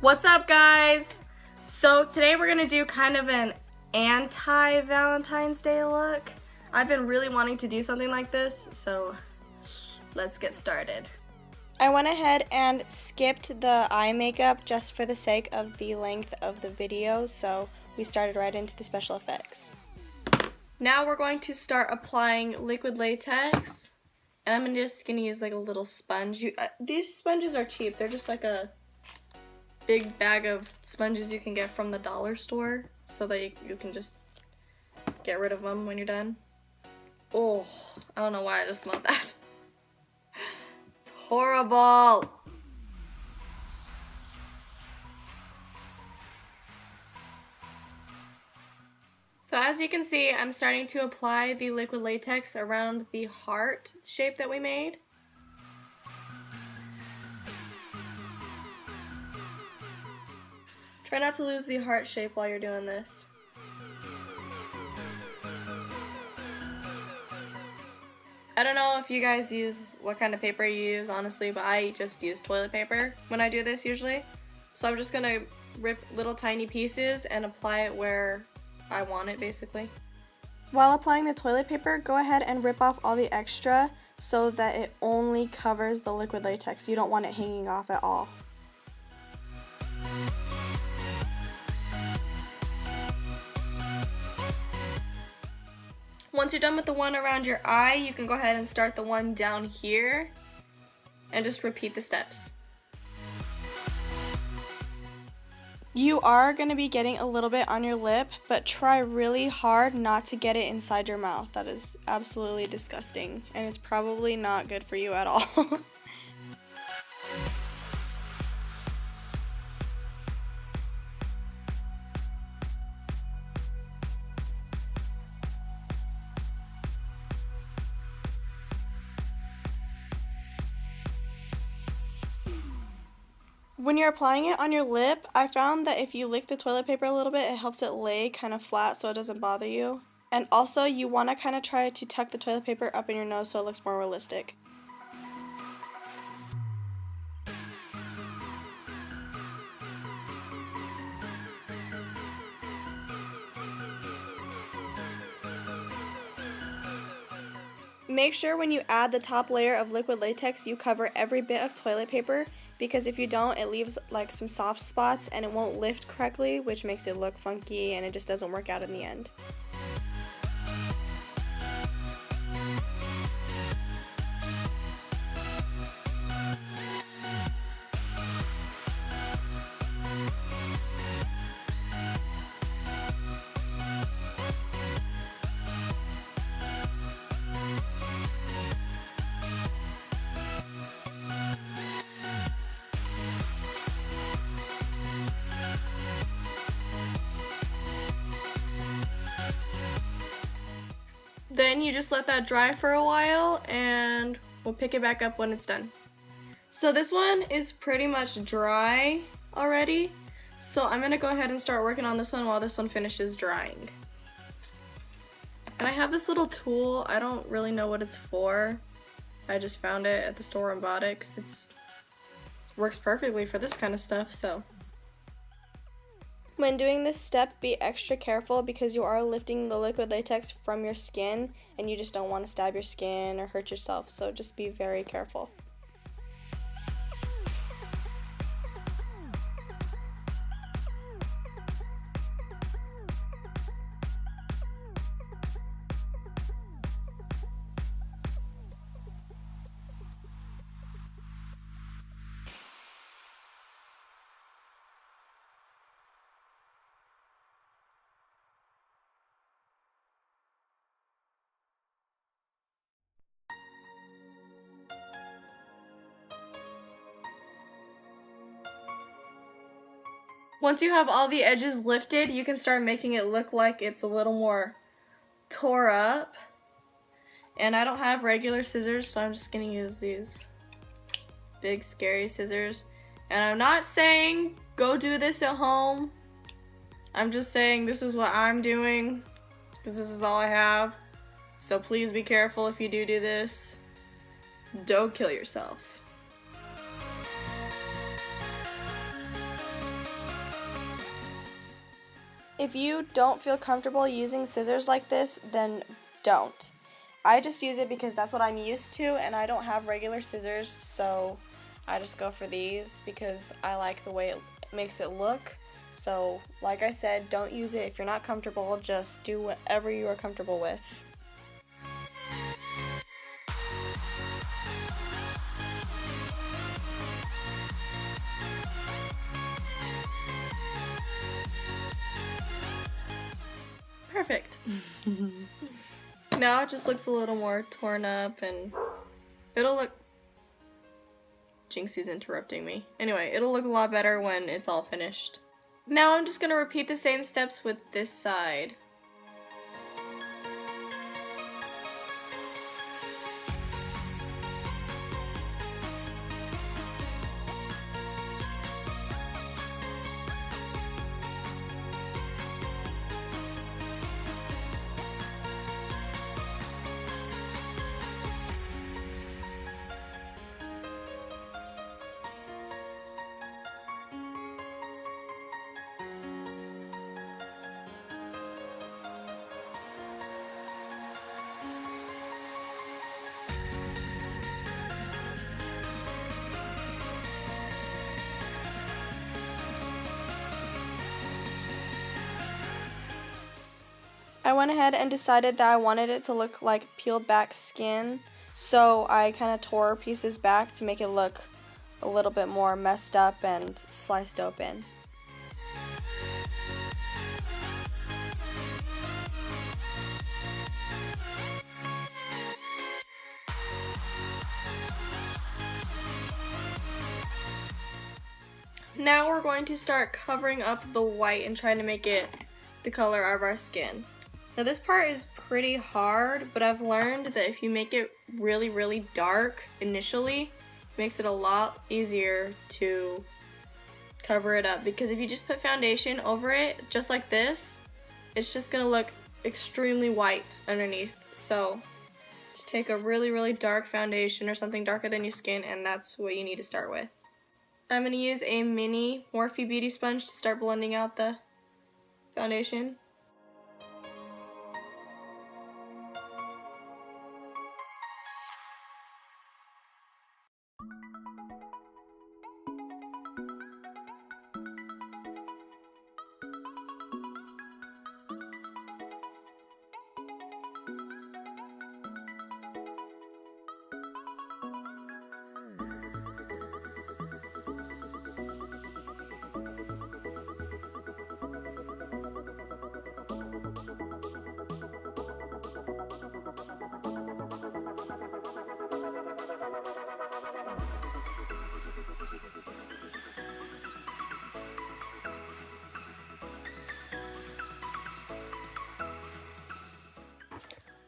What's up, guys? So today we're gonna do kind of an anti-Valentine's Day look. I've been really wanting to do something like this, so let's get started. I went ahead and skipped the eye makeup just for the sake of the length of the video, so we started right into the special effects. Now we're going to start applying liquid latex, and I'm just gonna use like a little sponge. These sponges are cheap. They're just like a big bag of sponges you can get from the dollar store, so that you can just get rid of them when you're done. Oh, I don't know why I just smelled that. It's horrible. So as you can see, I'm starting to apply the liquid latex around the heart shape that we made. Try not to lose the heart shape while you're doing this. I don't know if you guys use what kind of paper you use, honestly, but I just use toilet paper when I do this usually. So I'm just gonna rip little tiny pieces and apply it where I want it, basically. While applying the toilet paper, go ahead and rip off all the extra so that it only covers the liquid latex. You don't want it hanging off at all. Once you're done with the one around your eye, you can go ahead and start the one down here and just repeat the steps. You are going to be getting a little bit on your lip, but try really hard not to get it inside your mouth. That is absolutely disgusting, and it's probably not good for you at all. When you're applying it on your lip, I found that if you lick the toilet paper a little bit, it helps it lay kind of flat so it doesn't bother you. And also, you want to kind of try to tuck the toilet paper up in your nose so it looks more realistic. Make sure when you add the top layer of liquid latex, you cover every bit of toilet paper, because if you don't, it leaves like some soft spots and it won't lift correctly, which makes it look funky and it just doesn't work out in the end. Then you just let that dry for a while and we'll pick it back up when it's done. So this one is pretty much dry already, so I'm gonna go ahead and start working on this one while this one finishes drying. And I have this little tool. I don't really know what it's for. I just found it at the store and bought it because it works perfectly for this kind of stuff, so. When doing this step, be extra careful because you are lifting the liquid latex from your skin and you just don't want to stab your skin or hurt yourself, so just be very careful. Once you have all the edges lifted, you can start making it look like it's a little more tore up. And I don't have regular scissors, so I'm just gonna use these big scary scissors. And I'm not saying go do this at home. I'm just saying this is what I'm doing because this is all I have. So please be careful if you do this. Don't kill yourself. If you don't feel comfortable using scissors like this, then don't. I just use it because that's what I'm used to, and I don't have regular scissors, so I just go for these because I like the way it makes it look. So, like I said, don't use it if you're not comfortable, just do whatever you are comfortable with. Perfect. Now it just looks a little more torn up, and it'll look... Jinxie's interrupting me. Anyway, it'll look a lot better when it's all finished. Now I'm just gonna repeat the same steps with this side. I went ahead and decided that I wanted it to look like peeled back skin, so I kind of tore pieces back to make it look a little bit more messed up and sliced open. Now we're going to start covering up the white and trying to make it the color of our skin. Now this part is pretty hard, but I've learned that if you make it really, really dark initially, it makes it a lot easier to cover it up, because if you just put foundation over it, just like this, it's just gonna look extremely white underneath. So just take a really, really dark foundation or something darker than your skin, and that's what you need to start with. I'm gonna use a mini Morphe beauty sponge to start blending out the foundation.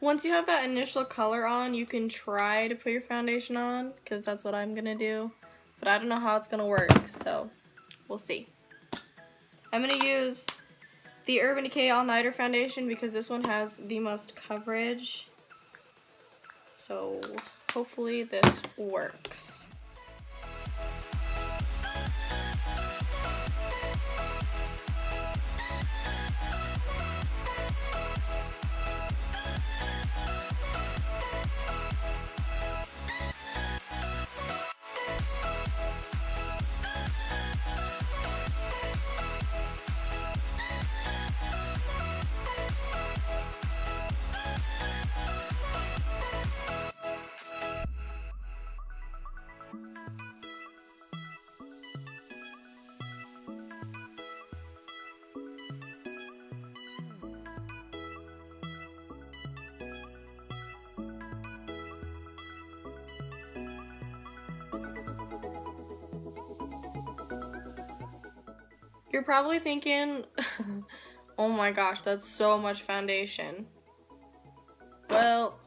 Once you have that initial color on, you can try to put your foundation on, because that's what I'm gonna do. But I don't know how it's gonna work, so we'll see. I'm gonna use the Urban Decay All Nighter foundation because this one has the most coverage. So hopefully this works. You're probably thinking, oh my gosh, that's so much foundation. Well,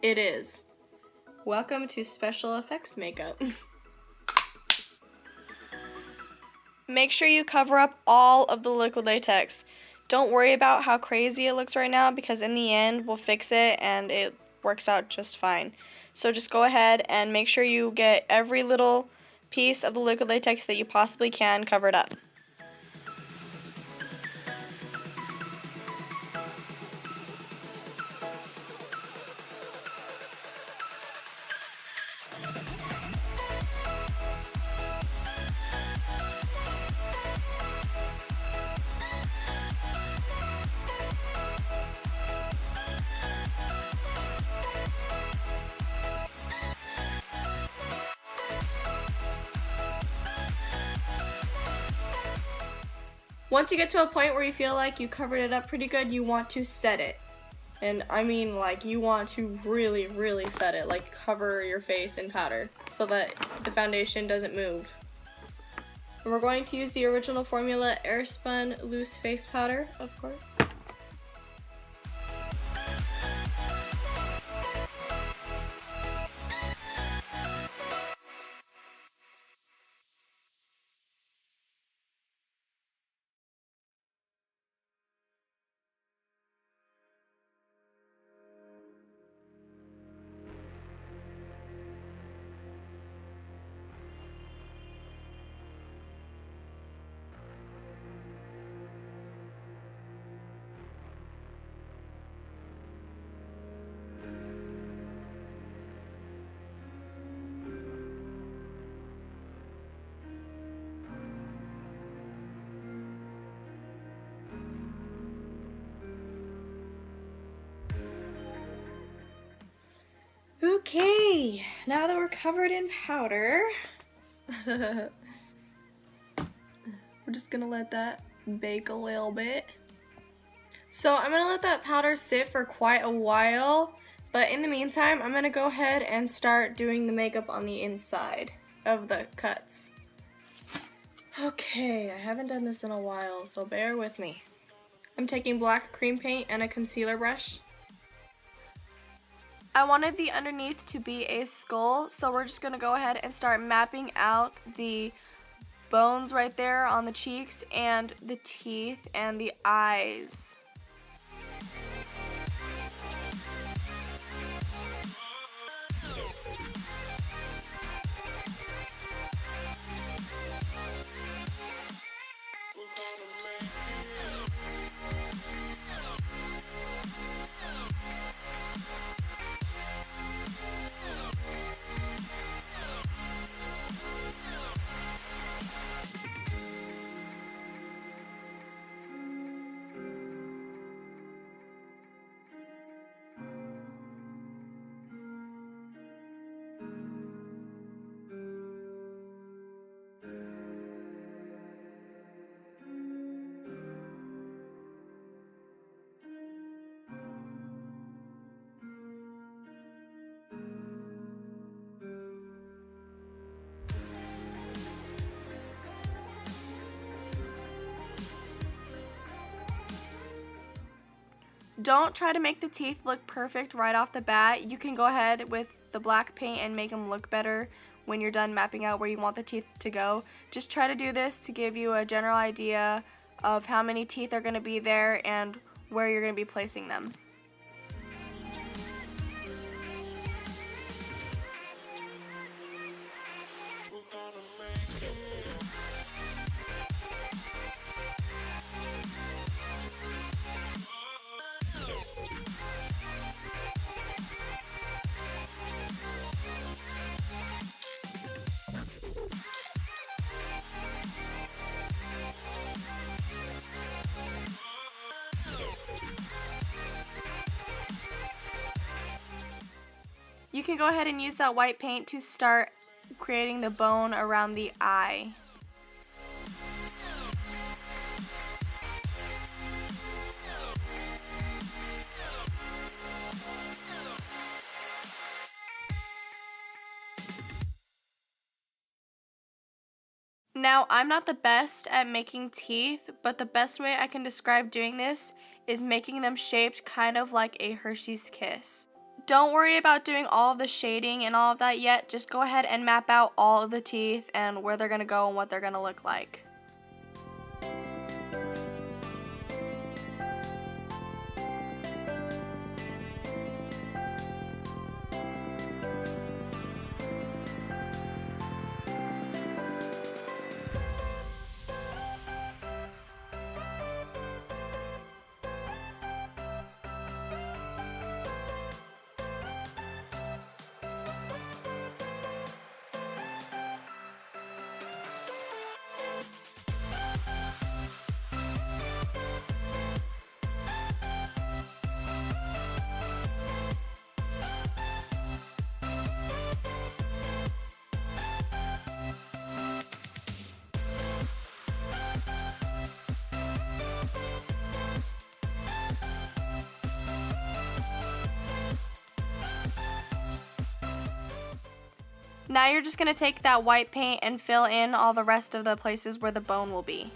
it is. Welcome to special effects makeup. Make sure you cover up all of the liquid latex. Don't worry about how crazy it looks right now, because in the end we'll fix it and it works out just fine. So just go ahead and make sure you get every little piece of the liquid latex that you possibly can covered up. Once you get to a point where you feel like you covered it up pretty good, you want to set it. And I mean, like, you want to really, really set it, like cover your face in powder so that the foundation doesn't move. And we're going to use the original formula Airspun Loose Face Powder, of course. Okay, now that we're covered in powder, we're just gonna let that bake a little bit. So I'm gonna let that powder sit for quite a while, but in the meantime, I'm gonna go ahead and start doing the makeup on the inside of the cuts. Okay, I haven't done this in a while, so bear with me. I'm taking black cream paint and a concealer brush. I wanted the underneath to be a skull, so we're just going to go ahead and start mapping out the bones right there on the cheeks and the teeth and the eyes. Don't try to make the teeth look perfect right off the bat. You can go ahead with the black paint and make them look better when you're done mapping out where you want the teeth to go. Just try to do this to give you a general idea of how many teeth are going to be there and where you're going to be placing them. You can go ahead and use that white paint to start creating the bone around the eye. Now, I'm not the best at making teeth, but the best way I can describe doing this is making them shaped kind of like a Hershey's Kiss. Don't worry about doing all of the shading and all of that yet. Just go ahead and map out all of the teeth and where they're going to go and what they're going to look like. Now you're just going to take that white paint and fill in all the rest of the places where the bone will be.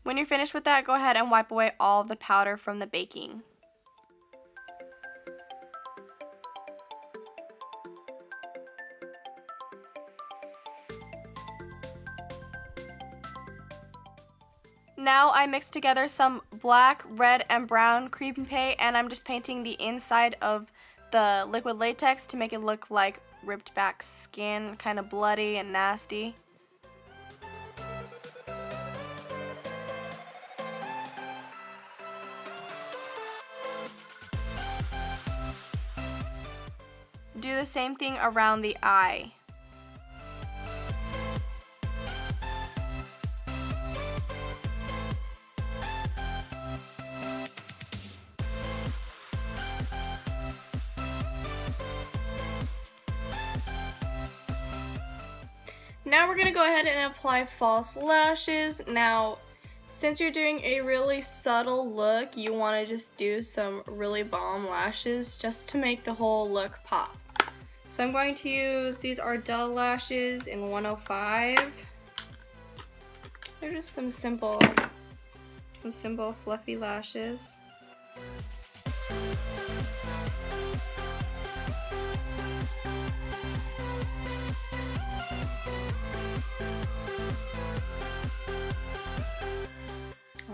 When you're finished with that, go ahead and wipe away all of the powder from the baking. Now I mixed together some black, red, and brown cream paint, and I'm just painting the inside of the liquid latex to make it look like ripped back skin, kind of bloody and nasty. Do the same thing around the eye. Now we're going to go ahead and apply false lashes. Now, since you're doing a really subtle look, you want to just do some really bomb lashes just to make the whole look pop. So I'm going to use these Ardell lashes in 105. They're just some simple fluffy lashes.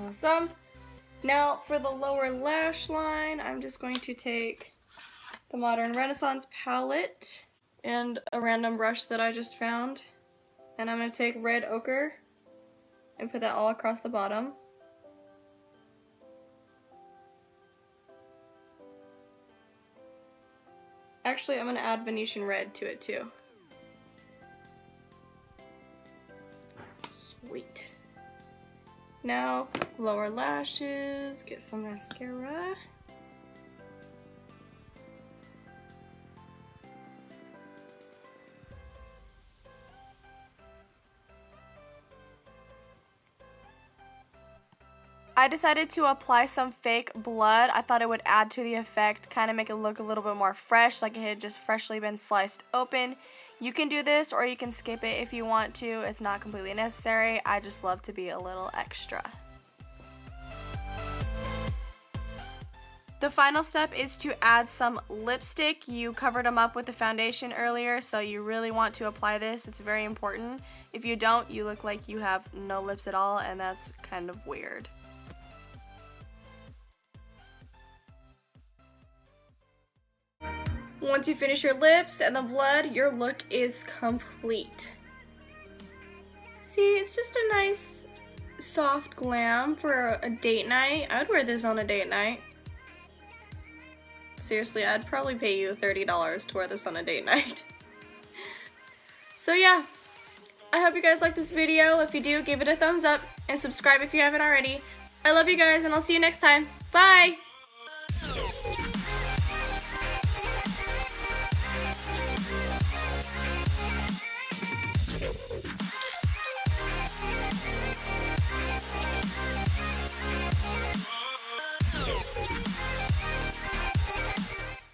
Awesome. Now for the lower lash line, I'm just going to take the Modern Renaissance palette and a random brush that I just found. And I'm going to take red ochre and put that all across the bottom. Actually, I'm going to add Venetian red to it too. Sweet. Now, lower lashes, get some mascara. I decided to apply some fake blood. I thought it would add to the effect, kind of make it look a little bit more fresh, like it had just freshly been sliced open. You can do this or you can skip it if you want to. It's not completely necessary. I just love to be a little extra. The final step is to add some lipstick. You covered them up with the foundation earlier, so you really want to apply this. It's very important. If you don't, you look like you have no lips at all, and that's kind of weird. Once you finish your lips and the blood, your look is complete. See, it's just a nice, soft glam for a date night. I would wear this on a date night. Seriously, I'd probably pay you $30 to wear this on a date night. So yeah, I hope you guys like this video. If you do, give it a thumbs up and subscribe if you haven't already. I love you guys, and I'll see you next time. Bye!